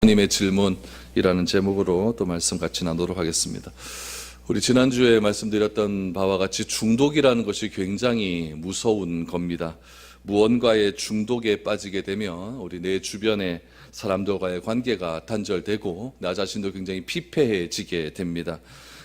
하나님의 질문이라는 제목으로 또 말씀 같이 나누도록 하겠습니다. 우리 지난주에 말씀드렸던 바와 같이 중독이라는 것이 굉장히 무서운 겁니다. 무언가의 중독에 빠지게 되면 우리 내 주변의 사람들과의 관계가 단절되고 나 자신도 굉장히 피폐해지게 됩니다.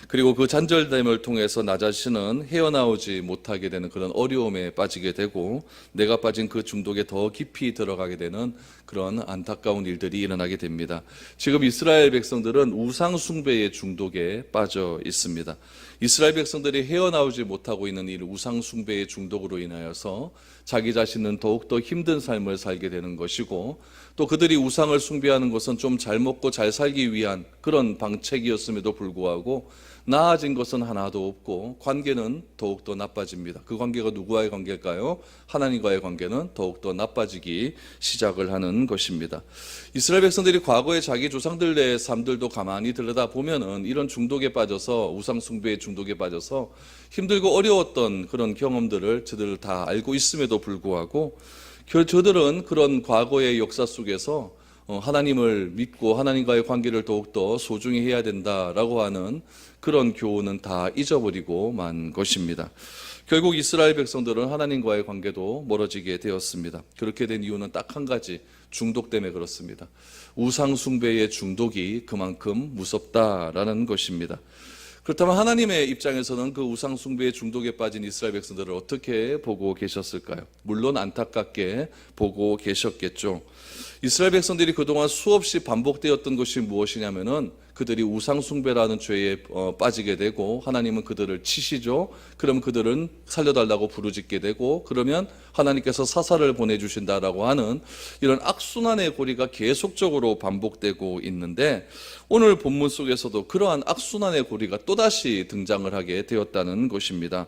그리고 그 단절됨을 통해서 나 자신은 헤어나오지 못하게 되는 그런 어려움에 빠지게 되고 내가 빠진 그 중독에 더 깊이 들어가게 되는 그런 안타까운 일들이 일어나게 됩니다. 지금 이스라엘 백성들은 우상 숭배의 중독에 빠져 있습니다. 이스라엘 백성들이 헤어나오지 못하고 있는 이 우상 숭배의 중독으로 인하여서 자기 자신은 더욱더 힘든 삶을 살게 되는 것이고, 또 그들이 우상을 숭배하는 것은 좀 잘 먹고 잘 살기 위한 그런 방책이었음에도 불구하고 나아진 것은 하나도 없고 관계는 더욱더 나빠집니다. 그 관계가 누구와의 관계일까요? 하나님과의 관계는 더욱더 나빠지기 시작을 하는 것입니다. 이스라엘 백성들이 과거에 자기 조상들의 삶들도 가만히 들여다보면은 이런 중독에 빠져서, 우상 숭배의 중독에 빠져서 힘들고 어려웠던 그런 경험들을 저들 다 알고 있음에도 불구하고 저들은 그런 과거의 역사 속에서 하나님을 믿고 하나님과의 관계를 더욱더 소중히 해야 된다라고 하는 그런 교훈은 다 잊어버리고 만 것입니다. 결국 이스라엘 백성들은 하나님과의 관계도 멀어지게 되었습니다. 그렇게 된 이유는 딱 한 가지, 중독 때문에 그렇습니다. 우상 숭배의 중독이 그만큼 무섭다라는 것입니다. 그렇다면 하나님의 입장에서는 그 우상 숭배의 중독에 빠진 이스라엘 백성들을 어떻게 보고 계셨을까요? 물론 안타깝게 보고 계셨겠죠. 이스라엘 백성들이 그동안 수없이 반복되었던 것이 무엇이냐면은 그들이 우상 숭배라는 죄에 빠지게 되고 하나님은 그들을 치시죠. 그럼 그들은 살려달라고 부르짖게 되고, 그러면 하나님께서 사사를 보내주신다라고 하는 이런 악순환의 고리가 계속적으로 반복되고 있는데, 오늘 본문 속에서도 그러한 악순환의 고리가 또다시 등장을 하게 되었다는 것입니다.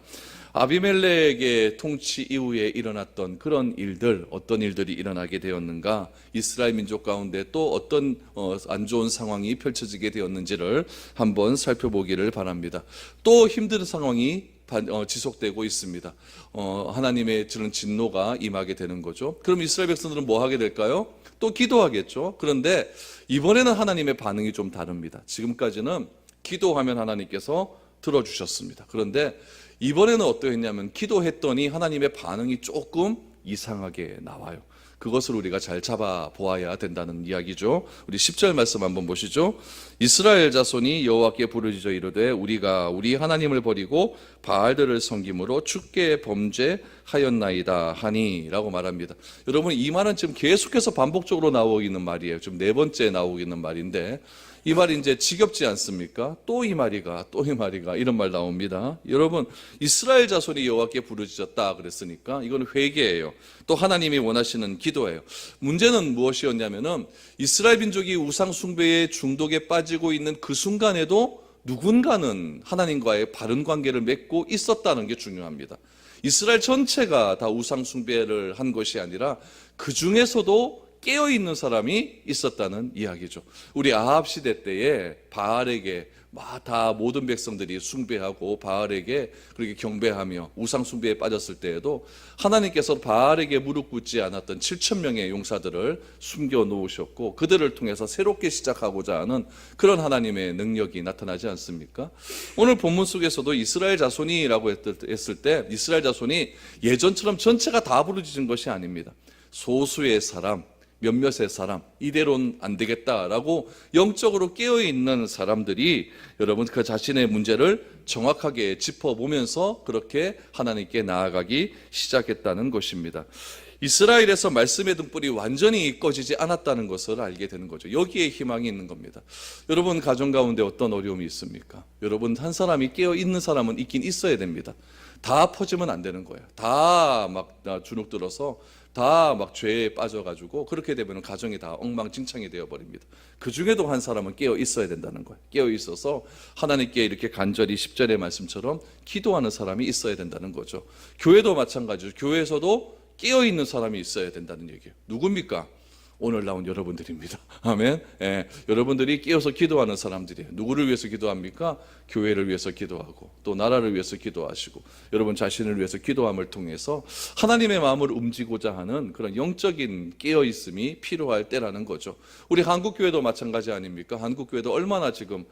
아비멜렉의 통치 이후에 일어났던 그런 일들, 어떤 일들이 일어나게 되었는가, 이스라엘 민족 가운데 또 어떤 안 좋은 상황이 펼쳐지게 되었는지를 한번 살펴보기를 바랍니다. 또 힘든 상황이 지속되고 있습니다. 하나님의 저런 진노가 임하게 되는 거죠. 그럼 이스라엘 백성들은 뭐 하게 될까요? 또 기도하겠죠. 그런데 이번에는 하나님의 반응이 좀 다릅니다. 지금까지는 기도하면 하나님께서 들어주셨습니다. 그런데 이번에는 어떠했냐면 기도했더니 하나님의 반응이 조금 이상하게 나와요. 그것을 우리가 잘 잡아 보아야 된다는 이야기죠. 우리 10절 말씀 한번 보시죠. 이스라엘 자손이 여호와께 부르짖어 이르되 우리가 우리 하나님을 버리고 바알들을 섬김으로 주께 범죄하였나이다 하니 라고 말합니다. 여러분, 이 말은 지금 계속해서 반복적으로 나오고 있는 말이에요. 지금 네 번째 나오고 있는 말인데, 이 말이 이제 지겹지 않습니까? 또 이 말이가 이런 말 나옵니다. 여러분, 이스라엘 자손이 여호와께 부르짖었다 그랬으니까 이건 회개예요. 또 하나님이 원하시는 기도예요. 문제는 무엇이었냐면은 이스라엘 민족이 우상 숭배의 중독에 빠지고 있는 그 순간에도 누군가는 하나님과의 바른 관계를 맺고 있었다는 게 중요합니다. 이스라엘 전체가 다 우상 숭배를 한 것이 아니라 그 중에서도 깨어있는 사람이 있었다는 이야기죠. 우리 아합 시대 때에 바알에게 다 모든 백성들이 숭배하고 바알에게 그렇게 경배하며 우상 숭배에 빠졌을 때에도 하나님께서 바알에게 무릎 꿇지 않았던 7천 명의 용사들을 숨겨 놓으셨고 그들을 통해서 새롭게 시작하고자 하는 그런 하나님의 능력이 나타나지 않습니까? 오늘 본문 속에서도 이스라엘 자손이라고 했을 때 이스라엘 자손이 예전처럼 전체가 다 부르짖은 것이 아닙니다. 소수의 사람, 몇몇의 사람, 이대로는 안 되겠다라고 영적으로 깨어있는 사람들이 여러분 그 자신의 문제를 정확하게 짚어보면서 그렇게 하나님께 나아가기 시작했다는 것입니다. 이스라엘에서 말씀의 등불이 완전히 꺼지지 않았다는 것을 알게 되는 거죠. 여기에 희망이 있는 겁니다. 여러분 가정 가운데 어떤 어려움이 있습니까? 여러분 한 사람이 깨어있는 사람은 있긴 있어야 됩니다. 다 퍼지면 안 되는 거예요. 다 막 주눅 들어서 다 막 죄에 빠져가지고 그렇게 되면 가정이 다 엉망진창이 되어버립니다. 그 중에도 한 사람은 깨어 있어야 된다는 거예요. 깨어 있어서 하나님께 이렇게 간절히 10절의 말씀처럼 기도하는 사람이 있어야 된다는 거죠. 교회도 마찬가지죠. 교회에서도 깨어 있는 사람이 있어야 된다는 얘기예요. 누굽니까? 오늘 나온 여러분들입니다. 아멘. 예, 여러분들이 깨어서 기도하는 사람들이에요. 누구를 위해서 기도합니까? 교회를 위해서 기도하고 또 나라를 위해서 기도하시고 여러분 자신을 위해서 기도함을 통해서 하나님의 마음을 움직이고자 하는 그런 영적인 깨어있음이 필요할 때라는 거죠. 우리 한국교회도 마찬가지 아닙니까? 한국교회도 얼마나 지금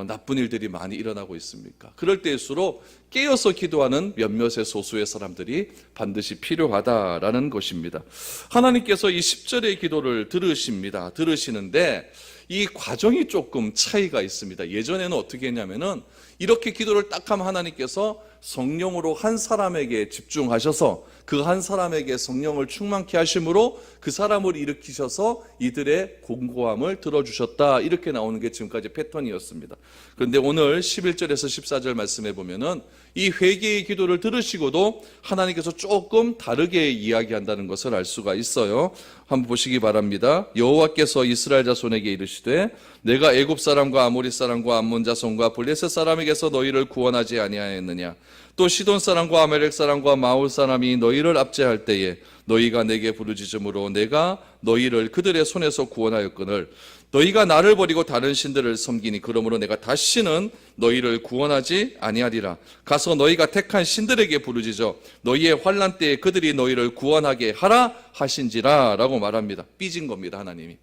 나쁜 일들이 많이 일어나고 있습니까? 그럴 때일수록 깨어서 기도하는 몇몇의 소수의 사람들이 반드시 필요하다라는 것입니다. 하나님께서 이 10절의 기도를 들으십니다. 들으시는데 이 과정이 조금 차이가 있습니다. 예전에는 어떻게 했냐면은 이렇게 기도를 딱 하면 하나님께서 성령으로 한 사람에게 집중하셔서 그 한 사람에게 성령을 충만케 하심으로 그 사람을 일으키셔서 이들의 공고함을 들어주셨다, 이렇게 나오는 게 지금까지 패턴이었습니다. 그런데 오늘 11절에서 14절 말씀해 보면은 이 회개의 기도를 들으시고도 하나님께서 조금 다르게 이야기한다는 것을 알 수가 있어요. 한번 보시기 바랍니다. 여호와께서 이스라엘 자손에게 이르시되 내가 애굽 사람과 아모리 사람과 암몬 자손과 블레셋 사람에게서 너희를 구원하지 아니하였느냐? 또 시돈 사람과 아멜렉 사람과 마올 사람이 너희를 압제할 때에 너희가 내게 부르짖음으로 내가 너희를 그들의 손에서 구원하였거늘 너희가 나를 버리고 다른 신들을 섬기니 그러므로 내가 다시는 너희를 구원하지 아니하리라. 가서 너희가 택한 신들에게 부르짖어 너희의 환난 때에 그들이 너희를 구원하게 하라 하신지라 라고 말합니다. 삐진 겁니다, 하나님이.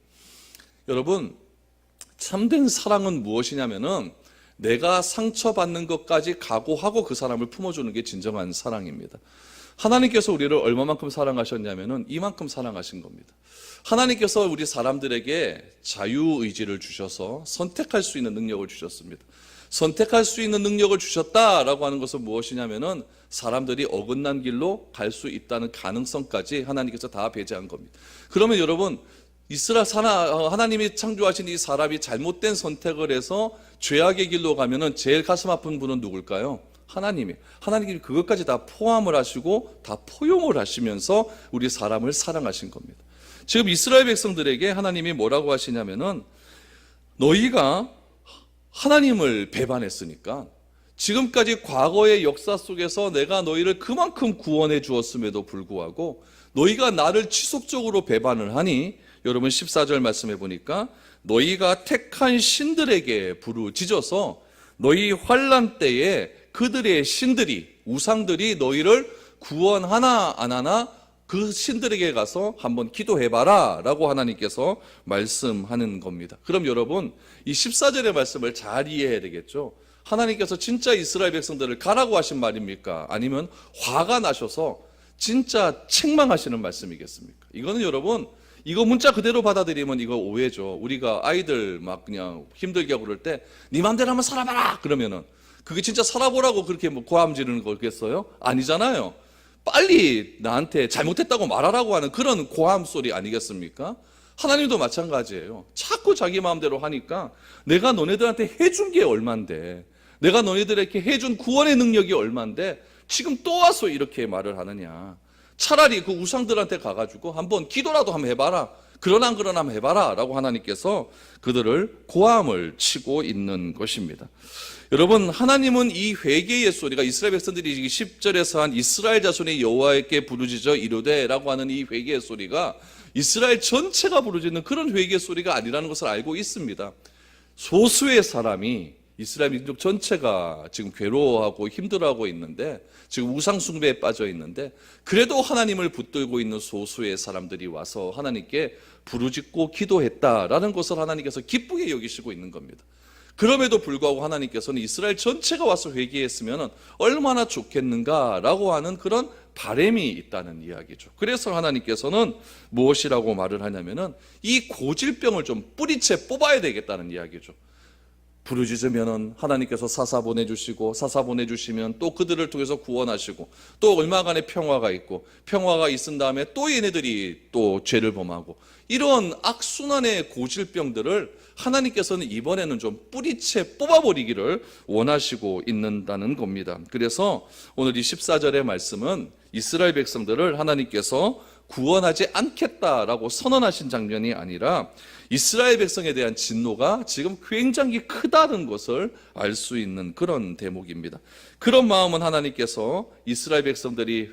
여러분, 참된 사랑은 무엇이냐면은 내가 상처받는 것까지 각오하고 그 사람을 품어주는 게 진정한 사랑입니다. 하나님께서 우리를 얼마만큼 사랑하셨냐면은 이만큼 사랑하신 겁니다. 하나님께서 우리 사람들에게 자유의지를 주셔서 선택할 수 있는 능력을 주셨습니다. 선택할 수 있는 능력을 주셨다라고 하는 것은 무엇이냐면은 사람들이 어긋난 길로 갈 수 있다는 가능성까지 하나님께서 다 배제한 겁니다. 그러면 여러분, 하나님이 창조하신 이 사람이 잘못된 선택을 해서 죄악의 길로 가면은 제일 가슴 아픈 분은 누굴까요? 하나님이 그것까지 다 포함을 하시고 다 포용을 하시면서 우리 사람을 사랑하신 겁니다. 지금 이스라엘 백성들에게 하나님이 뭐라고 하시냐면은 너희가 하나님을 배반했으니까 지금까지 과거의 역사 속에서 내가 너희를 그만큼 구원해 주었음에도 불구하고 너희가 나를 지속적으로 배반을 하니 여러분 14절 말씀해 보니까 너희가 택한 신들에게 부르짖어서 너희 환난 때에 그들의 신들이, 우상들이 너희를 구원하나 안 하나 그 신들에게 가서 한번 기도해봐라 라고 하나님께서 말씀하는 겁니다. 그럼 여러분, 이 14절의 말씀을 잘 이해해야 되겠죠. 하나님께서 진짜 이스라엘 백성들을 가라고 하신 말입니까? 아니면 화가 나셔서 진짜 책망하시는 말씀이겠습니까? 이거는 여러분, 이거 문자 그대로 받아들이면 이거 오해죠. 우리가 아이들 막 그냥 힘들게 하고 그럴 때 네 맘대로 한번 살아봐라 그러면은 그게 진짜 살아보라고 그렇게 뭐 고함 지르는 거겠어요? 아니잖아요. 빨리 나한테 잘못했다고 말하라고 하는 그런 고함 소리 아니겠습니까? 하나님도 마찬가지예요. 자꾸 자기 마음대로 하니까 내가 너네들한테 해준 게 얼만데, 내가 너네들에게 해준 구원의 능력이 얼만데 지금 또 와서 이렇게 말을 하느냐. 차라리 그 우상들한테 가가지고 한번 기도라도 한번 해봐라. 그러나 한번 해봐라 라고 하나님께서 그들을 고함을 치고 있는 것입니다. 여러분, 하나님은 이 회개의 소리가 이스라엘 백성들이 10절에서 한 이스라엘 자손의 여호와께 부르짖어 이르되 라고 하는 이 회개의 소리가 이스라엘 전체가 부르짖는 그런 회개의 소리가 아니라는 것을 알고 있습니다. 소수의 사람이, 이스라엘 민족 전체가 지금 괴로워하고 힘들어하고 있는데, 지금 우상 숭배에 빠져 있는데, 그래도 하나님을 붙들고 있는 소수의 사람들이 와서 하나님께 부르짖고 기도했다라는 것을 하나님께서 기쁘게 여기시고 있는 겁니다. 그럼에도 불구하고 하나님께서는 이스라엘 전체가 와서 회개했으면 얼마나 좋겠는가라고 하는 그런 바람이 있다는 이야기죠. 그래서 하나님께서는 무엇이라고 말을 하냐면은 이 고질병을 좀 뿌리채 뽑아야 되겠다는 이야기죠. 부르짖으면 하나님께서 사사 보내주시고, 사사 보내주시면 또 그들을 통해서 구원하시고, 또 얼마간의 평화가 있고, 평화가 있은 다음에 또 얘네들이 또 죄를 범하고, 이런 악순환의 고질병들을 하나님께서는 이번에는 좀 뿌리채 뽑아버리기를 원하시고 있는다는 겁니다. 그래서 오늘 이 14절의 말씀은 이스라엘 백성들을 하나님께서 구원하지 않겠다라고 선언하신 장면이 아니라 이스라엘 백성에 대한 진노가 지금 굉장히 크다는 것을 알 수 있는 그런 대목입니다. 그런 마음은 하나님께서 이스라엘 백성들이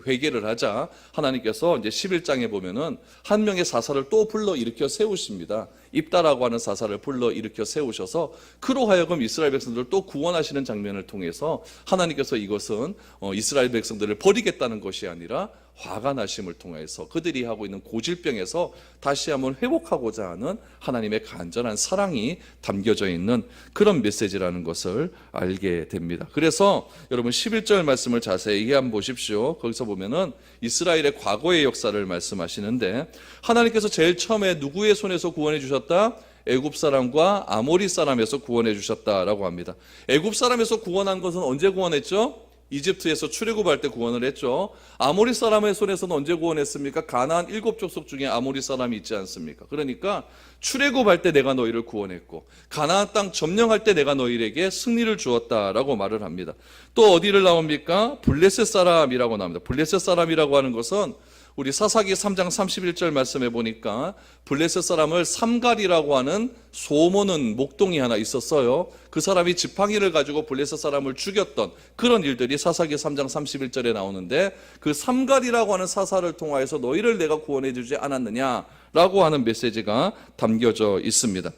회개를 하자 하나님께서 이제 11장에 보면은 한 명의 사사를 또 불러 일으켜 세우십니다. 입다라고 하는 사사를 불러 일으켜 세우셔서 그로 하여금 이스라엘 백성들을 또 구원하시는 장면을 통해서 하나님께서 이것은 이스라엘 백성들을 버리겠다는 것이 아니라 화가 나심을 통해서 그들이 하고 있는 고질병에서 다시 한번 회복하고자 하는 하나님의 간절한 사랑이 담겨져 있는 그런 메시지라는 것을 알게 됩니다. 그래서 여러분 11절 말씀을 자세히 한번 보십시오. 거기서 보면은 이스라엘의 과거의 역사를 말씀하시는데 하나님께서 제일 처음에 누구의 손에서 구원해 주셨다? 애굽 사람과 아모리 사람에서 구원해 주셨다라고 합니다. 애굽 사람에서 구원한 것은 언제 구원했죠? 이집트에서 출애굽할 때 구원을 했죠. 아모리 사람의 손에서는 언제 구원했습니까? 가나안 7족속 중에 아모리 사람이 있지 않습니까? 그러니까 출애굽할 때 내가 너희를 구원했고 가나안 땅 점령할 때 내가 너희에게 승리를 주었다라고 말을 합니다. 또 어디를 나옵니까? 블레셋 사람이라고 나옵니다. 블레셋 사람이라고 하는 것은 우리 사사기 3장 31절 말씀해 보니까 블레셋 사람을 삼갈이라고 하는 소모는 목동이 하나 있었어요. 그 사람이 지팡이를 가지고 블레셋 사람을 죽였던 그런 일들이 사사기 3장 31절에 나오는데 그 삼갈이라고 하는 사사를 통하여서 너희를 내가 구원해 주지 않았느냐라고 하는 메시지가 담겨져 있습니다.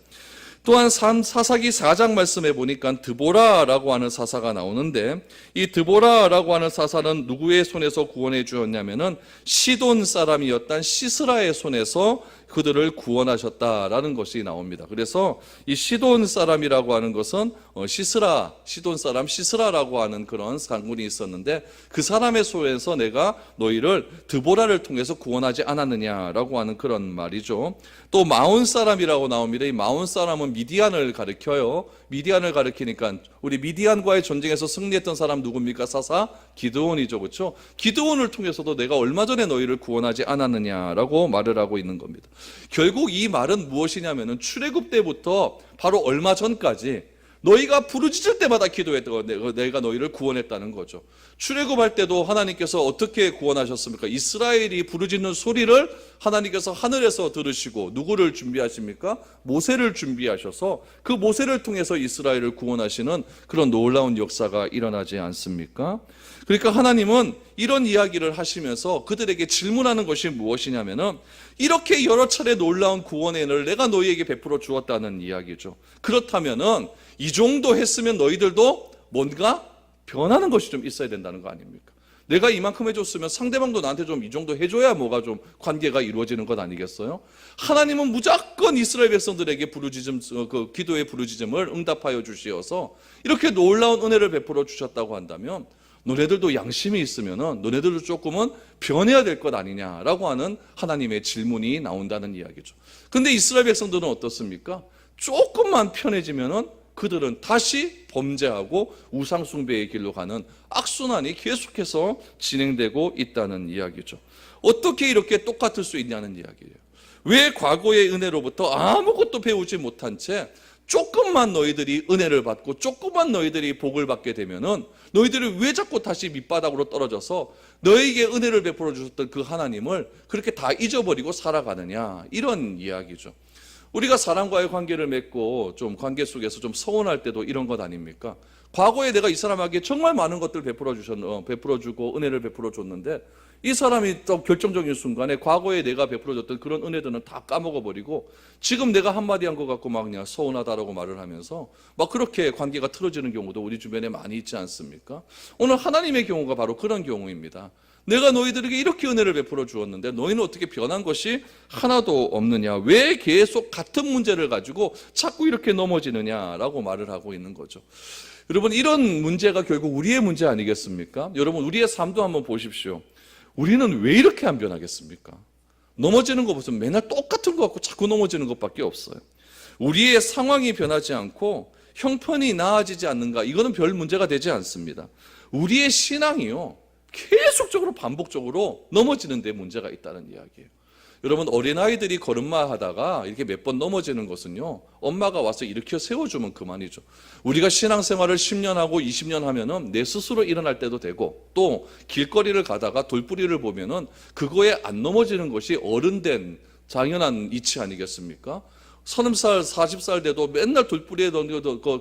또한 사사기 4장 말씀해 보니까 드보라라고 하는 사사가 나오는데 이 드보라라고 하는 사사는 누구의 손에서 구원해 주었냐면은 시돈 사람이었던 시스라의 손에서 그들을 구원하셨다라는 것이 나옵니다. 그래서 이 시돈 사람이라고 하는 것은 시돈 사람 시스라라고 하는 그런 장군이 있었는데 그 사람의 손에서 내가 너희를 드보라를 통해서 구원하지 않았느냐라고 하는 그런 말이죠. 또 마온 사람이라고 나옵니다. 이 마온 사람은 미디안을 가리켜요. 미디안을 가리키니까 우리 미디안과의 전쟁에서 승리했던 사람 누굽니까? 사사 기드온이죠. 그렇죠? 기드온을 통해서도 내가 얼마 전에 너희를 구원하지 않았느냐라고 말을 하고 있는 겁니다. 결국 이 말은 무엇이냐면은 출애굽 때부터 바로 얼마 전까지 너희가 부르짖을 때마다 기도했던 내가 너희를 구원했다는 거죠. 출애굽할 때도 하나님께서 어떻게 구원하셨습니까? 이스라엘이 부르짖는 소리를 하나님께서 하늘에서 들으시고 누구를 준비하십니까? 모세를 준비하셔서 그 모세를 통해서 이스라엘을 구원하시는 그런 놀라운 역사가 일어나지 않습니까? 그러니까 하나님은 이런 이야기를 하시면서 그들에게 질문하는 것이 무엇이냐면은 이렇게 여러 차례 놀라운 구원의 은혜를 내가 너희에게 베풀어 주었다는 이야기죠. 그렇다면은 이 정도 했으면 너희들도 뭔가 변하는 것이 좀 있어야 된다는 거 아닙니까? 내가 이만큼 해줬으면 상대방도 나한테 좀 이 정도 해줘야 뭐가 좀 관계가 이루어지는 것 아니겠어요? 하나님은 무조건 이스라엘 백성들에게 그 기도의 부르짖음을 응답하여 주시어서 이렇게 놀라운 은혜를 베풀어 주셨다고 한다면 너네들도 양심이 있으면은 너네들도 조금은 변해야 될 것 아니냐라고 하는 하나님의 질문이 나온다는 이야기죠. 근데 이스라엘 백성들은 어떻습니까? 조금만 편해지면은 그들은 다시 범죄하고 우상숭배의 길로 가는 악순환이 계속해서 진행되고 있다는 이야기죠. 어떻게 이렇게 똑같을 수 있냐는 이야기예요. 왜 과거의 은혜로부터 아무것도 배우지 못한 채 조금만 너희들이 은혜를 받고 조금만 너희들이 복을 받게 되면은 너희들이 왜 자꾸 다시 밑바닥으로 떨어져서 너희에게 은혜를 베풀어 주셨던 그 하나님을 그렇게 다 잊어버리고 살아가느냐, 이런 이야기죠. 우리가 사람과의 관계를 맺고 좀 관계 속에서 좀 서운할 때도 이런 것 아닙니까? 과거에 내가 이 사람에게 정말 많은 것들 베풀어 주고 은혜를 베풀어 줬는데 이 사람이 또 결정적인 순간에 과거에 내가 베풀어 줬던 그런 은혜들은 다 까먹어 버리고 지금 내가 한마디 한 것 같고 막 그냥 서운하다라고 말을 하면서 막 그렇게 관계가 틀어지는 경우도 우리 주변에 많이 있지 않습니까? 오늘 하나님의 경우가 바로 그런 경우입니다. 내가 너희들에게 이렇게 은혜를 베풀어 주었는데 너희는 어떻게 변한 것이 하나도 없느냐? 왜 계속 같은 문제를 가지고 자꾸 이렇게 넘어지느냐라고 말을 하고 있는 거죠. 여러분, 이런 문제가 결국 우리의 문제 아니겠습니까? 여러분, 우리의 삶도 한번 보십시오. 우리는 왜 이렇게 안 변하겠습니까? 넘어지는 거 보세요. 맨날 똑같은 것 같고 자꾸 넘어지는 것밖에 없어요. 우리의 상황이 변하지 않고 형편이 나아지지 않는가? 이거는 별 문제가 되지 않습니다. 우리의 신앙이요, 계속적으로 반복적으로 넘어지는 데 문제가 있다는 이야기예요. 여러분, 어린아이들이 걸음마 하다가 이렇게 몇 번 넘어지는 것은요, 엄마가 와서 일으켜 세워주면 그만이죠. 우리가 신앙생활을 10년 하고 20년 하면은 내 스스로 일어날 때도 되고, 또 길거리를 가다가 돌뿌리를 보면은 그거에 안 넘어지는 것이 어른된 당연한 이치 아니겠습니까? 30살, 40살 돼도 맨날 돌부리에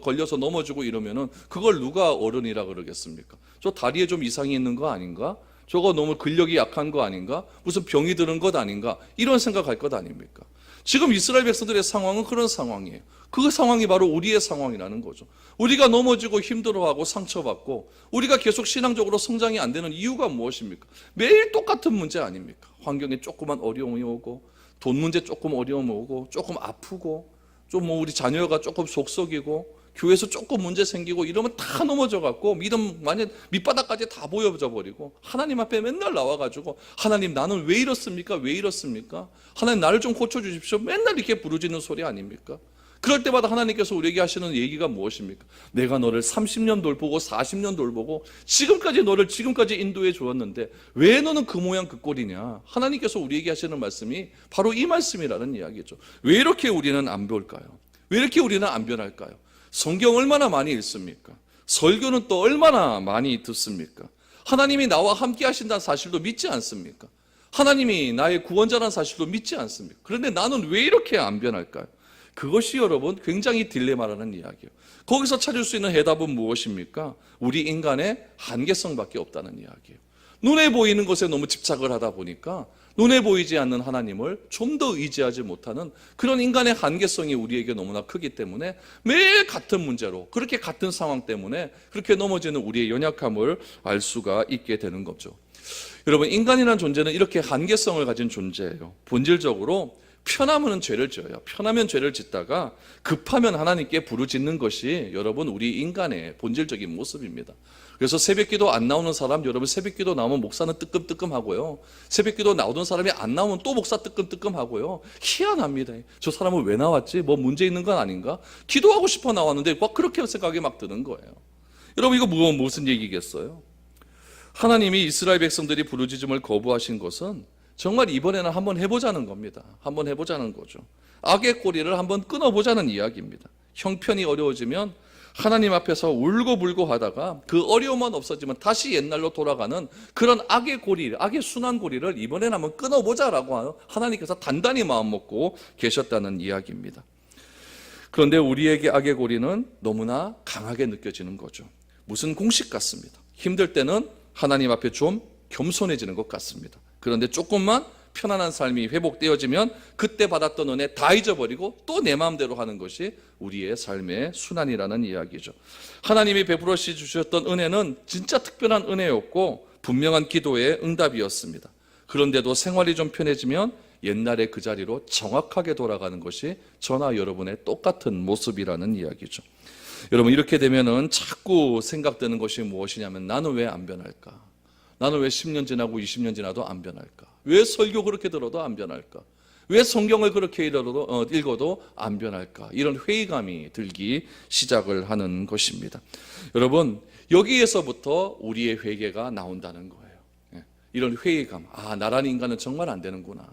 걸려서 넘어지고 이러면은 그걸 누가 어른이라 그러겠습니까? 저 다리에 좀 이상이 있는 거 아닌가? 저거 너무 근력이 약한 거 아닌가? 무슨 병이 드는 것 아닌가? 이런 생각할 것 아닙니까? 지금 이스라엘 백성들의 상황은 그런 상황이에요. 그 상황이 바로 우리의 상황이라는 거죠. 우리가 넘어지고 힘들어하고 상처받고 우리가 계속 신앙적으로 성장이 안 되는 이유가 무엇입니까? 매일 똑같은 문제 아닙니까? 환경에 조그만 어려움이 오고 돈 문제 조금 어려움 오고 조금 아프고 좀 우리 자녀가 조금 속썩이고 교회에서 조금 문제 생기고 이러면 다 넘어져 갖고 믿음 완전 밑바닥까지 다 보여져 버리고 하나님 앞에 맨날 나와 가지고 하나님 나는 왜 이렇습니까? 왜 이렇습니까? 하나님 나를 좀 고쳐 주십시오. 맨날 이렇게 부르짖는 소리 아닙니까? 그럴 때마다 하나님께서 우리에게 하시는 얘기가 무엇입니까? 내가 너를 30년 돌보고 40년 돌보고 지금까지 인도해 주었는데 왜 너는 그 모양 그 꼴이냐? 하나님께서 우리에게 하시는 말씀이 바로 이 말씀이라는 이야기죠. 왜 이렇게 우리는 안 배울까요? 왜 이렇게 우리는 안 변할까요? 성경 얼마나 많이 읽습니까? 설교는 또 얼마나 많이 듣습니까? 하나님이 나와 함께 하신다는 사실도 믿지 않습니까? 하나님이 나의 구원자라는 사실도 믿지 않습니까? 그런데 나는 왜 이렇게 안 변할까요? 그것이 여러분 굉장히 딜레마라는 이야기예요. 거기서 찾을 수 있는 해답은 무엇입니까? 우리 인간의 한계성밖에 없다는 이야기예요. 눈에 보이는 것에 너무 집착을 하다 보니까 눈에 보이지 않는 하나님을 좀 더 의지하지 못하는 그런 인간의 한계성이 우리에게 너무나 크기 때문에 매일 같은 문제로 그렇게 같은 상황 때문에 그렇게 넘어지는 우리의 연약함을 알 수가 있게 되는 거죠. 여러분, 인간이라는 존재는 이렇게 한계성을 가진 존재예요. 본질적으로 편하면 죄를 지어요. 편하면 죄를 짓다가 급하면 하나님께 부르짖는 것이 여러분 우리 인간의 본질적인 모습입니다. 그래서 새벽기도 안 나오는 사람, 여러분 새벽기도 나오면 목사는 뜨끔뜨끔하고요. 새벽기도 나오던 사람이 안 나오면 또 목사 뜨끔뜨끔하고요. 희한합니다. 저 사람은 왜 나왔지? 뭐 문제 있는 건 아닌가? 기도하고 싶어 나왔는데 막 그렇게 생각이 막 드는 거예요. 여러분 이거 무슨 얘기겠어요? 하나님이 이스라엘 백성들이 부르짖음을 거부하신 것은 정말 이번에는 한번 해보자는 겁니다. 한번 해보자는 거죠. 악의 꼬리를 한번 끊어보자는 이야기입니다. 형편이 어려워지면 하나님 앞에서 울고불고 하다가 그 어려움만 없어지면 다시 옛날로 돌아가는 그런 악의 고리, 악의 순환 고리를 이번에는 한번 끊어보자라고 하나님께서 단단히 마음먹고 계셨다는 이야기입니다. 그런데 우리에게 악의 고리는 너무나 강하게 느껴지는 거죠. 무슨 공식 같습니다. 힘들 때는 하나님 앞에 좀 겸손해지는 것 같습니다. 그런데 조금만 편안한 삶이 회복되어지면 그때 받았던 은혜 다 잊어버리고 또 내 마음대로 하는 것이 우리의 삶의 순환이라는 이야기죠. 하나님이 베풀어 주셨던 은혜는 진짜 특별한 은혜였고 분명한 기도의 응답이었습니다. 그런데도 생활이 좀 편해지면 옛날의 그 자리로 정확하게 돌아가는 것이 저나 여러분의 똑같은 모습이라는 이야기죠. 여러분 이렇게 되면은 자꾸 생각되는 것이 무엇이냐면 나는 왜 안 변할까? 나는 왜 10년 지나고 20년 지나도 안 변할까? 왜 설교 그렇게 들어도 안 변할까? 왜 성경을 그렇게 읽어도 안 변할까? 이런 회의감이 들기 시작을 하는 것입니다. 여러분 여기에서부터 우리의 회개가 나온다는 거예요. 이런 회의감, 나란 인간은 정말 안 되는구나.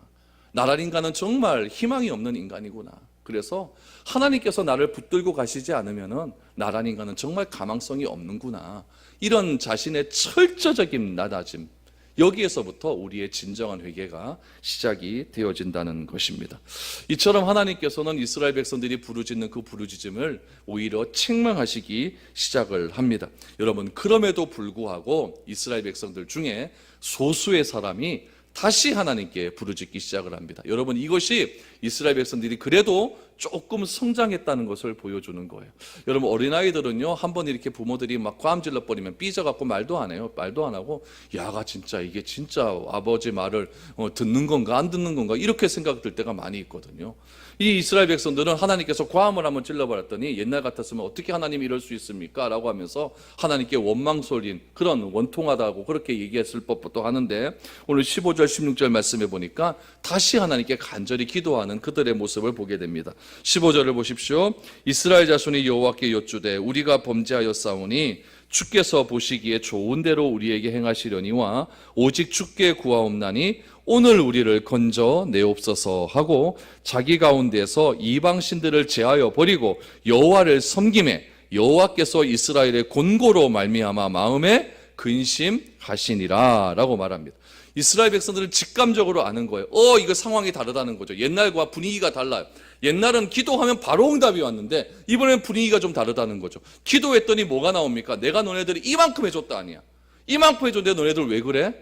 나란 인간은 정말 희망이 없는 인간이구나. 그래서 하나님께서 나를 붙들고 가시지 않으면은 나란 인간은 정말 가망성이 없는구나. 이런 자신의 철저적인 낮아짐, 여기에서부터 우리의 진정한 회개가 시작이 되어진다는 것입니다. 이처럼 하나님께서는 이스라엘 백성들이 부르짖는 그 부르짖음을 오히려 책망하시기 시작을 합니다. 여러분 그럼에도 불구하고 이스라엘 백성들 중에 소수의 사람이 다시 하나님께 부르짖기 시작을 합니다. 여러분 이것이 이스라엘 백성들이 그래도 조금 성장했다는 것을 보여주는 거예요. 여러분 어린아이들은요 한번 이렇게 부모들이 막 과음질러 버리면 삐져갖고 말도 안 해요. 말도 안 하고 야가 진짜 이게 진짜 아버지 말을 듣는 건가 안 듣는 건가 이렇게 생각될 때가 많이 있거든요. 이 이스라엘 백성들은 하나님께서 과음을 한번 찔러버렸더니 옛날 같았으면 어떻게 하나님이 이럴 수 있습니까? 라고 하면서 하나님께 원망설린 그런 원통하다고 그렇게 얘기했을 법도 하는데 오늘 15절 16절 말씀해 보니까 다시 하나님께 간절히 기도하는 그들의 모습을 보게 됩니다. 15절을 보십시오. 이스라엘 자손이 여호와께 여쭈되 우리가 범죄하였사오니 주께서 보시기에 좋은 대로 우리에게 행하시려니와 오직 주께 구하옵나니 오늘 우리를 건져 내옵소서 하고 자기 가운데서 이방 신들을 제하여 버리고 여호와를 섬김에 여호와께서 이스라엘의 곤고로 말미암아 마음에 근심하시니라 라고 말합니다. 이스라엘 백성들은 직감적으로 아는 거예요. 이거 상황이 다르다는 거죠. 옛날과 분위기가 달라요. 옛날은 기도하면 바로 응답이 왔는데 이번엔 분위기가 좀 다르다는 거죠. 기도했더니 뭐가 나옵니까? 내가 너네들이 이만큼 해줬다 아니야. 이만큼 해줬는데 너네들 왜 그래?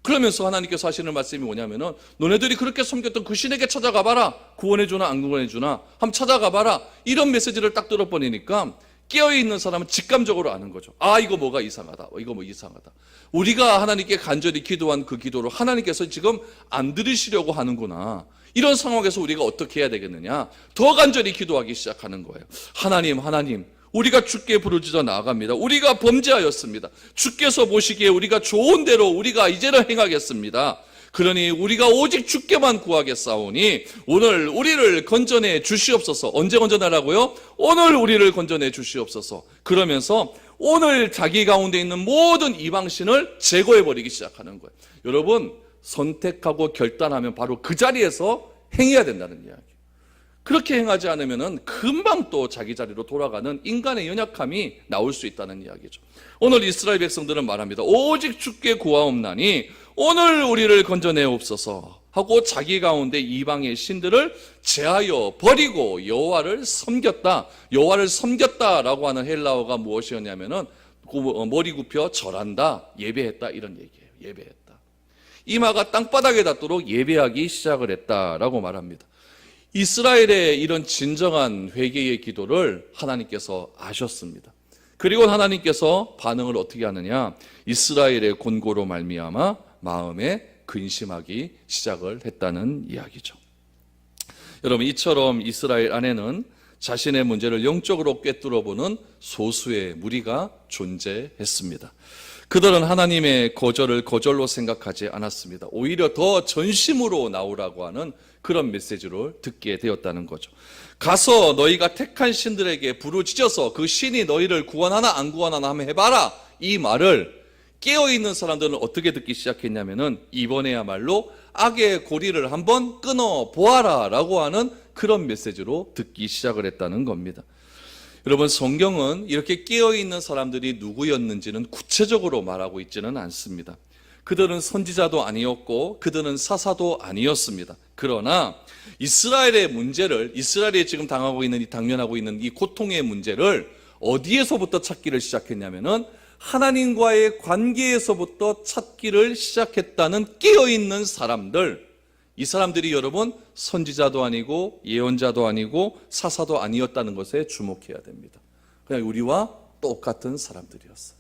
그러면서 하나님께서 하시는 말씀이 뭐냐면은 너네들이 그렇게 섬겼던 그 신에게 찾아가봐라. 구원해주나 안 구원해주나 한번 찾아가봐라. 이런 메시지를 딱 들어버리니까 깨어있는 사람은 직감적으로 아는 거죠. 이거 뭐가 이상하다. 이거 뭐 이상하다. 우리가 하나님께 간절히 기도한 그 기도를 하나님께서 지금 안 들으시려고 하는구나. 이런 상황에서 우리가 어떻게 해야 되겠느냐? 더 간절히 기도하기 시작하는 거예요. 하나님, 우리가 주께 부르짖어 나아갑니다. 우리가 범죄하였습니다. 주께서 보시기에 우리가 좋은 대로 우리가 이제는 행하겠습니다. 그러니 우리가 오직 주께만 구하겠사오니 오늘 우리를 건져내 주시옵소서. 언제 건져내라고요? 오늘 우리를 건져내 주시옵소서. 그러면서 오늘 자기 가운데 있는 모든 이방신을 제거해버리기 시작하는 거예요. 여러분, 선택하고 결단하면 바로 그 자리에서 행해야 된다는 이야기예요. 그렇게 행하지 않으면 금방 또 자기 자리로 돌아가는 인간의 연약함이 나올 수 있다는 이야기죠. 오늘 이스라엘 백성들은 말합니다. 오직 주께 구하옵나니 오늘 우리를 건져내옵소서 하고 자기 가운데 이방의 신들을 제하여 버리고 여호와를 섬겼다. 여호와를 섬겼다라고 하는 헬라어가 무엇이었냐면은 머리 굽혀 절한다, 예배했다 이런 얘기예요. 예배했다. 이마가 땅바닥에 닿도록 예배하기 시작을 했다라고 말합니다. 이스라엘의 이런 진정한 회개의 기도를 하나님께서 아셨습니다. 그리고 하나님께서 반응을 어떻게 하느냐? 이스라엘의 곤고로 말미암아 마음에 근심하기 시작을 했다는 이야기죠. 여러분, 이처럼 이스라엘 안에는 자신의 문제를 영적으로 꿰뚫어보는 소수의 무리가 존재했습니다. 그들은 하나님의 거절을 거절로 생각하지 않았습니다. 오히려 더 전심으로 나오라고 하는 그런 메시지를 듣게 되었다는 거죠. 가서 너희가 택한 신들에게 부르짖어서 그 신이 너희를 구원하나 안 구원하나 한번 해봐라. 이 말을 깨어있는 사람들은 어떻게 듣기 시작했냐면은 이번에야말로 악의 고리를 한번 끊어보아라 라고 하는 그런 메시지로 듣기 시작을 했다는 겁니다. 여러분, 성경은 이렇게 깨어있는 사람들이 누구였는지는 구체적으로 말하고 있지는 않습니다. 그들은 선지자도 아니었고 그들은 사사도 아니었습니다. 그러나 이스라엘의 문제를, 이스라엘이 지금 당면하고 있는 이 고통의 문제를 어디에서부터 찾기를 시작했냐면은 하나님과의 관계에서부터 찾기를 시작했다는 깨어있는 사람들, 이 사람들이 여러분 선지자도 아니고 예언자도 아니고 사사도 아니었다는 것에 주목해야 됩니다. 그냥 우리와 똑같은 사람들이었어요.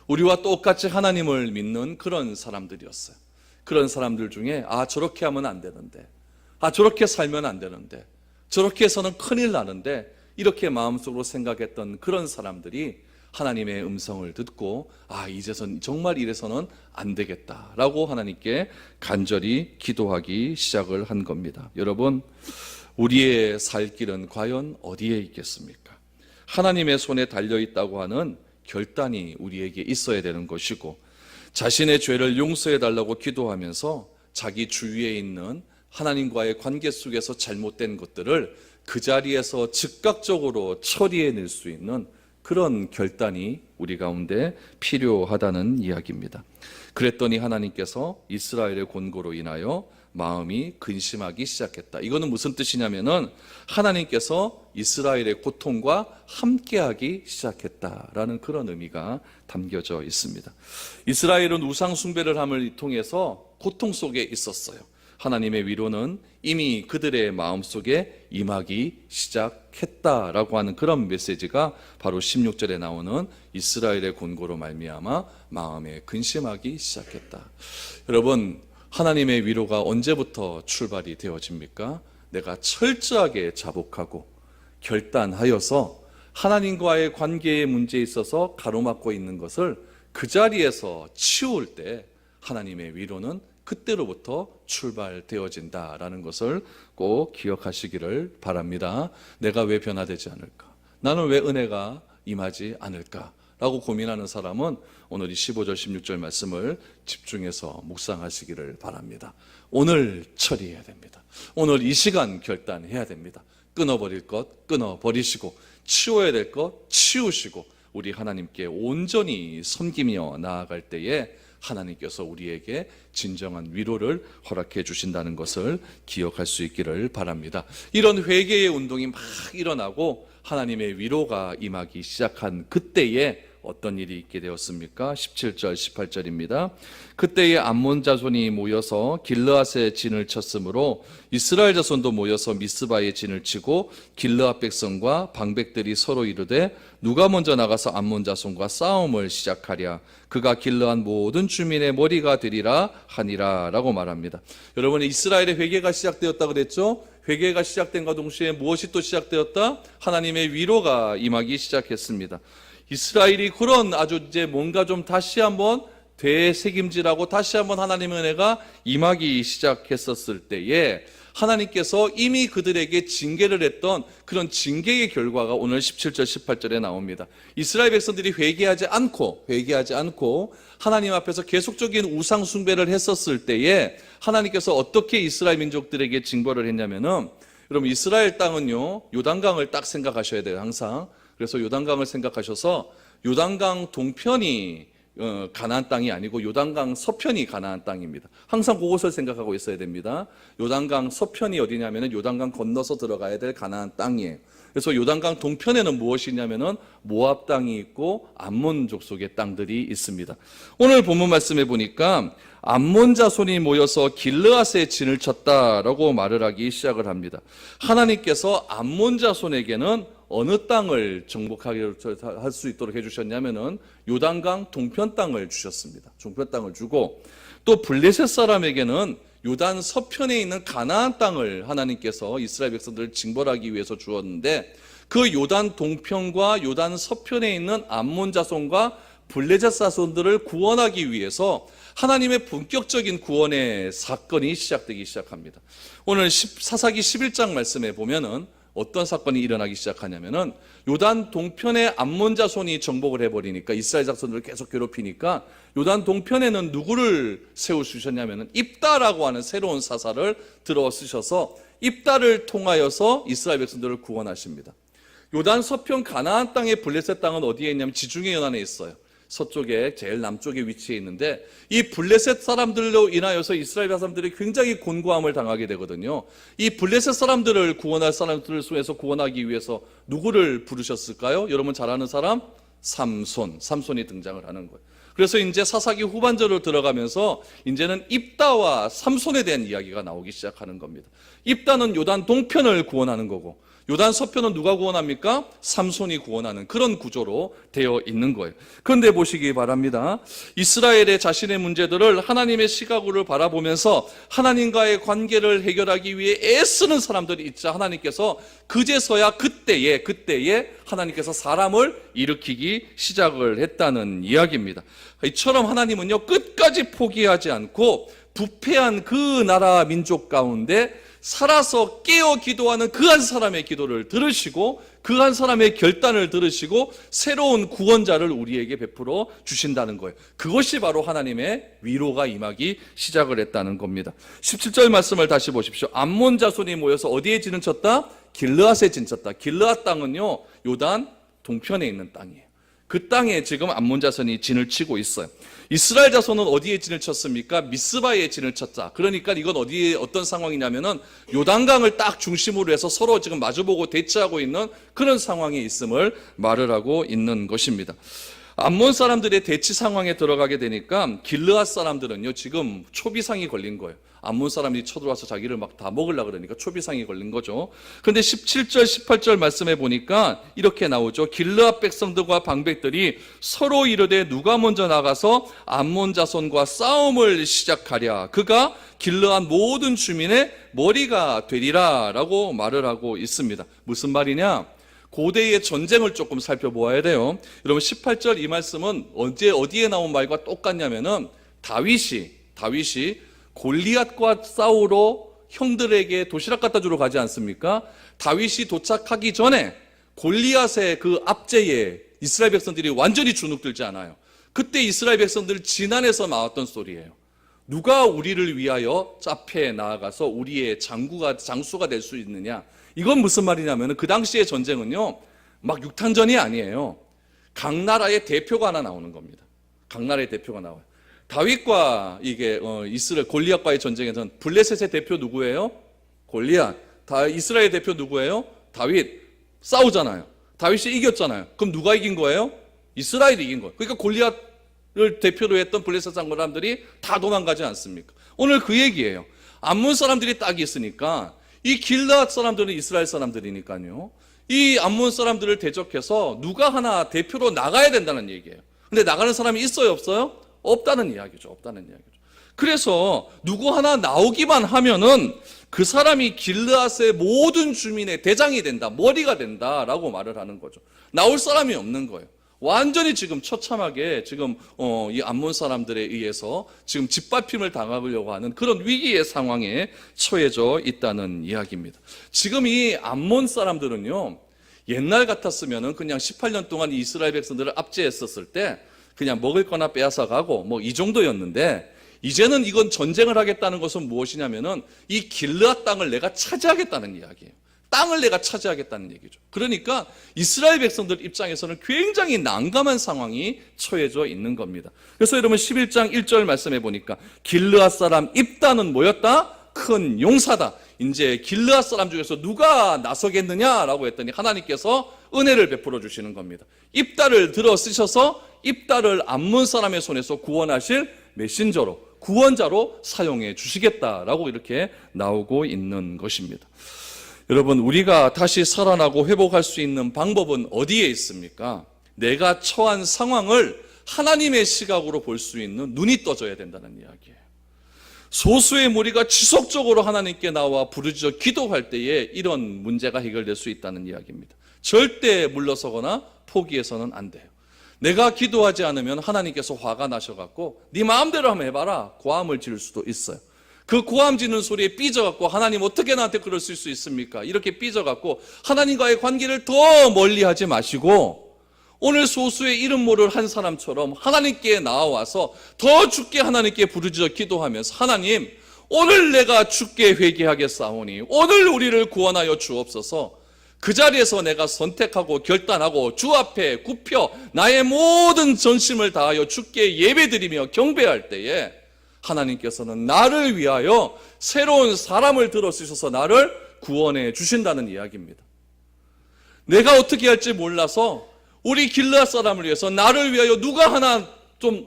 우리와 똑같이 하나님을 믿는 그런 사람들이었어요. 그런 사람들 중에 저렇게 하면 안 되는데, 저렇게 살면 안 되는데, 저렇게 해서는 큰일 나는데 이렇게 마음속으로 생각했던 그런 사람들이 하나님의 음성을 듣고 이제선 정말 이래서는 안 되겠다라고 하나님께 간절히 기도하기 시작을 한 겁니다. 여러분, 우리의 살 길은 과연 어디에 있겠습니까? 하나님의 손에 달려있다고 하는 결단이 우리에게 있어야 되는 것이고, 자신의 죄를 용서해 달라고 기도하면서 자기 주위에 있는 하나님과의 관계 속에서 잘못된 것들을 그 자리에서 즉각적으로 처리해낼 수 있는 그런 결단이 우리 가운데 필요하다는 이야기입니다. 그랬더니 하나님께서 이스라엘의 곤고로 인하여 마음이 근심하기 시작했다. 이거는 무슨 뜻이냐면은 하나님께서 이스라엘의 고통과 함께하기 시작했다라는 그런 의미가 담겨져 있습니다. 이스라엘은 우상 숭배를 함을 통해서 고통 속에 있었어요. 하나님의 위로는 이미 그들의 마음속에 임하기 시작했다라고 하는 그런 메시지가 바로 16절에 나오는 이스라엘의 곤고로 말미암아 마음에 근심하기 시작했다. 여러분, 하나님의 위로가 언제부터 출발이 되어집니까? 내가 철저하게 자복하고 결단하여서 하나님과의 관계의 문제에 있어서 가로막고 있는 것을 그 자리에서 치울 때 하나님의 위로는 그때로부터 출발되어진다라는 것을 꼭 기억하시기를 바랍니다. 내가 왜 변화되지 않을까? 나는 왜 은혜가 임하지 않을까? 라고 고민하는 사람은 오늘 이 15절 16절 말씀을 집중해서 묵상하시기를 바랍니다. 오늘 처리해야 됩니다. 오늘 이 시간 결단해야 됩니다. 끊어버릴 것 끊어버리시고, 치워야 될 것 치우시고, 우리 하나님께 온전히 섬기며 나아갈 때에 하나님께서 우리에게 진정한 위로를 허락해 주신다는 것을 기억할 수 있기를 바랍니다. 이런 회개의 운동이 막 일어나고 하나님의 위로가 임하기 시작한 그때에 어떤 일이 있게 되었습니까? 17절 18절입니다. 그때에 암몬 자손이 모여서 길르앗에 진을 쳤으므로 이스라엘 자손도 모여서 미스바에 진을 치고 길르앗 백성과 방백들이 서로 이르되 누가 먼저 나가서 암몬 자손과 싸움을 시작하랴. 그가 길르앗 모든 주민의 머리가 되리라 하니라 라고 말합니다. 여러분, 이스라엘의 회개가 시작되었다 그랬죠? 회개가 시작된과 동시에 무엇이 또 시작되었다? 하나님의 위로가 임하기 시작했습니다. 이스라엘이 그런 아주 이제 뭔가 좀 다시 한번 되새김질하고 다시 한번 하나님의 은혜가 임하기 시작했었을 때에 하나님께서 이미 그들에게 징계를 했던 그런 징계의 결과가 오늘 17절 18절에 나옵니다. 이스라엘 백성들이 회개하지 않고 하나님 앞에서 계속적인 우상 숭배를 했었을 때에 하나님께서 어떻게 이스라엘 민족들에게 징벌을 했냐면은, 여러분, 이스라엘 땅은요 요단강을 딱 생각하셔야 돼요. 항상. 그래서 요단강을 생각하셔서 요단강 동편이 가나안 땅이 아니고 요단강 서편이 가나안 땅입니다. 항상 그것을 생각하고 있어야 됩니다. 요단강 서편이 어디냐면은 요단강 건너서 들어가야 될 가나안 땅이에요. 그래서 요단강 동편에는 무엇이냐면은 모압 땅이 있고 암몬 족속의 땅들이 있습니다. 오늘 본문 말씀에 보니까 암몬 자손이 모여서 길르앗에 진을 쳤다라고 말을 하기 시작을 합니다. 하나님께서 암몬 자손에게는 어느 땅을 정복하게 할 수 있도록 해주셨냐면은 요단강 동편 땅을 주셨습니다. 동편 땅을 주고, 또 블레셋 사람에게는 요단 서편에 있는 가나안 땅을 하나님께서 이스라엘 백성들을 징벌하기 위해서 주었는데, 그 요단 동편과 요단 서편에 있는 암몬 자손과 블레셋 자손들을 구원하기 위해서 하나님의 본격적인 구원의 사건이 시작되기 시작합니다. 오늘 사사기 11장 말씀에 보면은 어떤 사건이 일어나기 시작하냐면은 요단 동편에 암몬 자손이 정복을 해버리니까 이스라엘 자손들을 계속 괴롭히니까 요단 동편에는 누구를 세우시셨냐면은 입다라고 하는 새로운 사사를 들어 쓰셔서 입다를 통하여서 이스라엘 백성들을 구원하십니다. 요단 서편 가나안 땅의 블레셋 땅은 어디에 있냐면 지중해 연안에 있어요. 서쪽에 제일 남쪽에 위치해 있는데, 이 블레셋 사람들로 인하여서 이스라엘 사람들이 굉장히 곤고함을 당하게 되거든요. 이 블레셋 사람들을 구원할 사람들을 통해서 구원하기 위해서 누구를 부르셨을까요? 여러분 잘 아는 사람? 삼손이 등장을 하는 거예요. 그래서 이제 사사기 후반절로 들어가면서 이제는 입다와 삼손에 대한 이야기가 나오기 시작하는 겁니다. 입다는 요단 동편을 구원하는 거고, 요단 서편은 누가 구원합니까? 삼손이 구원하는 그런 구조로 되어 있는 거예요. 그런데 보시기 바랍니다. 이스라엘의 자신의 문제들을 하나님의 시각으로 바라보면서 하나님과의 관계를 해결하기 위해 애쓰는 사람들이 있자 하나님께서 그제서야 그때에 하나님께서 사람을 일으키기 시작을 했다는 이야기입니다. 이처럼 하나님은요 끝까지 포기하지 않고 부패한 그 나라 민족 가운데 살아서 깨어 기도하는 그 한 사람의 기도를 들으시고 그 한 사람의 결단을 들으시고 새로운 구원자를 우리에게 베풀어 주신다는 거예요. 그것이 바로 하나님의 위로가 임하기 시작을 했다는 겁니다. 17절 말씀을 다시 보십시오. 암몬 자손이 모여서 어디에 진을 쳤다? 길르앗에 진 쳤다. 길르앗 땅은요 요단 동편에 있는 땅이에요. 그 땅에 지금 암몬 자손이 진을 치고 있어요. 이스라엘 자손은 어디에 진을 쳤습니까? 미스바에 진을 쳤다. 그러니까 이건 어떤 상황이냐면은 요단강을 딱 중심으로 해서 서로 지금 마주보고 대치하고 있는 그런 상황에 있음을 말을 하고 있는 것입니다. 암몬 사람들의 대치 상황에 들어가게 되니까 길르앗 사람들은요 지금 초비상이 걸린 거예요. 암몬 사람들이 쳐들어와서 자기를 막 다 먹으려고 그러니까 초비상이 걸린 거죠. 그런데 17절 18절 말씀에 보니까 이렇게 나오죠. 길르앗 백성들과 방백들이 서로 이르되 누가 먼저 나가서 암몬 자손과 싸움을 시작하랴. 그가 길르앗 모든 주민의 머리가 되리라 라고 말을 하고 있습니다. 무슨 말이냐? 고대의 전쟁을 조금 살펴보아야 돼요. 여러분 18절 이 말씀은 어디에 나온 말과 똑같냐면은 다윗이 골리앗과 싸우러 형들에게 도시락 갖다 주러 가지 않습니까? 다윗이 도착하기 전에 골리앗의 그 압제에 이스라엘 백성들이 완전히 주눅들지 않아요. 그때 이스라엘 백성들 진안에서 나왔던 소리예요. 누가 우리를 위하여 앞에 나아가서 우리의 장수가 될 수 있느냐? 이건 무슨 말이냐면 그 당시의 전쟁은요 막 육탄전이 아니에요. 각 나라의 대표가 하나 나오는 겁니다. 각 나라의 대표가 나와요. 다윗과 이게 이스라엘 골리앗과의 전쟁에서는 블레셋의 대표 누구예요? 골리앗. 이스라엘 대표 누구예요? 다윗. 싸우잖아요. 다윗이 이겼잖아요. 그럼 누가 이긴 거예요? 이스라엘이 이긴 거예요. 그러니까 골리앗을 대표로 했던 블레셋 사람들이 다 도망가지 않습니까? 오늘 그 얘기예요. 암몬 사람들이 딱이 있으니까 이 길르앗 사람들은 이스라엘 사람들이니까요. 이 암몬 사람들을 대적해서 누가 하나 대표로 나가야 된다는 얘기예요. 근데 나가는 사람이 있어요, 없어요? 없다는 이야기죠. 없다는 이야기죠. 그래서 누구 하나 나오기만 하면은 그 사람이 길르앗의 모든 주민의 대장이 된다, 머리가 된다라고 말을 하는 거죠. 나올 사람이 없는 거예요. 완전히 지금 처참하게 지금 이 암몬 사람들에 의해서 지금 짓밟힘을 당하려고 하는 그런 위기의 상황에 처해져 있다는 이야기입니다. 지금 이 암몬 사람들은요, 옛날 같았으면은 그냥 18년 동안 이스라엘 백성들을 압제했었을 때 그냥 먹을 거나 빼앗아 가고 뭐 이 정도였는데, 이제는 이건 전쟁을 하겠다는 것은 무엇이냐면은 이 길르앗 땅을 내가 차지하겠다는 이야기예요. 땅을 내가 차지하겠다는 얘기죠. 그러니까 이스라엘 백성들 입장에서는 굉장히 난감한 상황이 처해져 있는 겁니다. 그래서 여러분 11장 1절 말씀해 보니까 길르앗 사람 입다는 뭐였다? 큰 용사다. 이제 길르앗 사람 중에서 누가 나서겠느냐라고 했더니 하나님께서 은혜를 베풀어 주시는 겁니다. 입다를 들어 쓰셔서 입다를 암몬 사람의 손에서 구원하실 메신저로, 구원자로 사용해 주시겠다라고 이렇게 나오고 있는 것입니다. 여러분, 우리가 다시 살아나고 회복할 수 있는 방법은 어디에 있습니까? 내가 처한 상황을 하나님의 시각으로 볼 수 있는 눈이 떠져야 된다는 이야기예요. 소수의 무리가 지속적으로 하나님께 나와 부르짖어 기도할 때에 이런 문제가 해결될 수 있다는 이야기입니다. 절대 물러서거나 포기해서는 안 돼요. 내가 기도하지 않으면 하나님께서 화가 나셔갖고 네 마음대로 한번 해봐라, 고함을 지를 수도 있어요. 그 고함 지는 소리에 삐져갖고 하나님 어떻게 나한테 그러실 수 있습니까? 이렇게 삐져갖고 하나님과의 관계를 더 멀리하지 마시고, 오늘 소수의 이름 모를 한 사람처럼 하나님께 나와서 더 주께 하나님께 부르짖어 기도하면서, 하나님 오늘 내가 주께 회개하겠사오니 오늘 우리를 구원하여 주옵소서. 그 자리에서 내가 선택하고 결단하고 주 앞에 굽혀 나의 모든 전심을 다하여 주께 예배드리며 경배할 때에 하나님께서는 나를 위하여 새로운 사람을 들어쓰셔서 나를 구원해 주신다는 이야기입니다. 내가 어떻게 할지 몰라서 우리 길르앗 사람을 위해서 나를 위하여 누가 하나 좀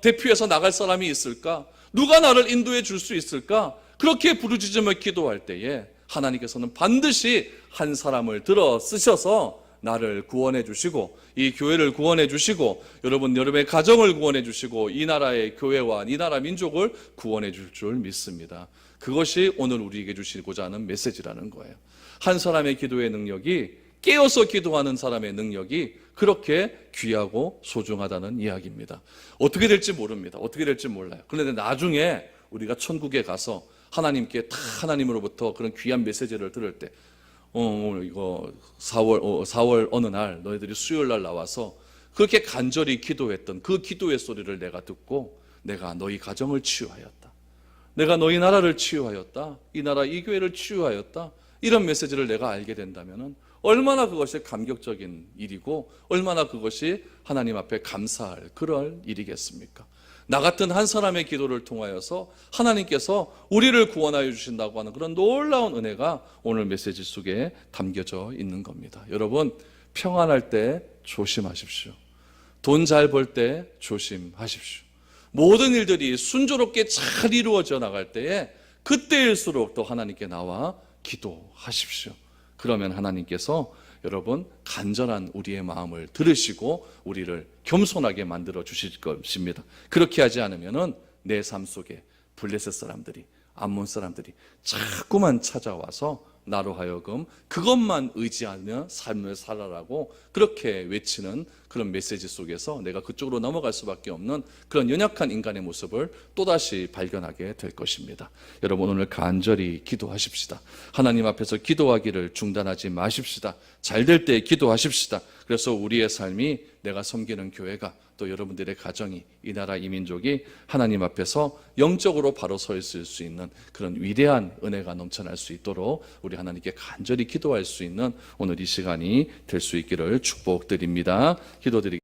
대표해서 나갈 사람이 있을까? 누가 나를 인도해 줄 수 있을까? 그렇게 부르짖으며 기도할 때에 하나님께서는 반드시 한 사람을 들어 쓰셔서 나를 구원해 주시고, 이 교회를 구원해 주시고, 여러분의 가정을 구원해 주시고, 이 나라의 교회와 이 나라 민족을 구원해 줄 줄 믿습니다. 그것이 오늘 우리에게 주시고자 하는 메시지라는 거예요. 한 사람의 기도의 능력이, 깨어서 기도하는 사람의 능력이 그렇게 귀하고 소중하다는 이야기입니다. 어떻게 될지 모릅니다. 어떻게 될지 몰라요. 그런데 나중에 우리가 천국에 가서 하나님께 다 하나님으로부터 그런 귀한 메시지를 들을 때, 이거 4월 어느 날 너희들이 수요일 날 나와서 그렇게 간절히 기도했던 그 기도의 소리를 내가 듣고, 내가 너희 가정을 치유하였다, 내가 너희 나라를 치유하였다, 이 나라 이 교회를 치유하였다, 이런 메시지를 내가 알게 된다면 얼마나 그것이 감격적인 일이고 얼마나 그것이 하나님 앞에 감사할 그럴 일이겠습니까? 나 같은 한 사람의 기도를 통하여서 하나님께서 우리를 구원하여 주신다고 하는 그런 놀라운 은혜가 오늘 메시지 속에 담겨져 있는 겁니다. 여러분, 평안할 때 조심하십시오. 돈 잘 벌 때 조심하십시오. 모든 일들이 순조롭게 잘 이루어져 나갈 때에 그때일수록 또 하나님께 나와 기도하십시오. 그러면 하나님께서 여러분 간절한 우리의 마음을 들으시고 우리를 겸손하게 만들어 주실 것입니다. 그렇게 하지 않으면은 내 삶 속에 블레셋 사람들이, 암몬 사람들이 자꾸만 찾아와서 나로 하여금 그것만 의지하며 삶을 살아라고 그렇게 외치는 그런 메시지 속에서 내가 그쪽으로 넘어갈 수밖에 없는 그런 연약한 인간의 모습을 또다시 발견하게 될 것입니다. 여러분, 오늘 간절히 기도하십시다. 하나님 앞에서 기도하기를 중단하지 마십시다. 잘 될 때 기도하십시다. 그래서 우리의 삶이, 내가 섬기는 교회가, 또 여러분들의 가정이, 이 나라 이 민족이 하나님 앞에서 영적으로 바로 서 있을 수 있는 그런 위대한 은혜가 넘쳐날 수 있도록 우리 하나님께 간절히 기도할 수 있는 오늘 이 시간이 될 수 있기를 축복드립니다. 기도드리겠습니다.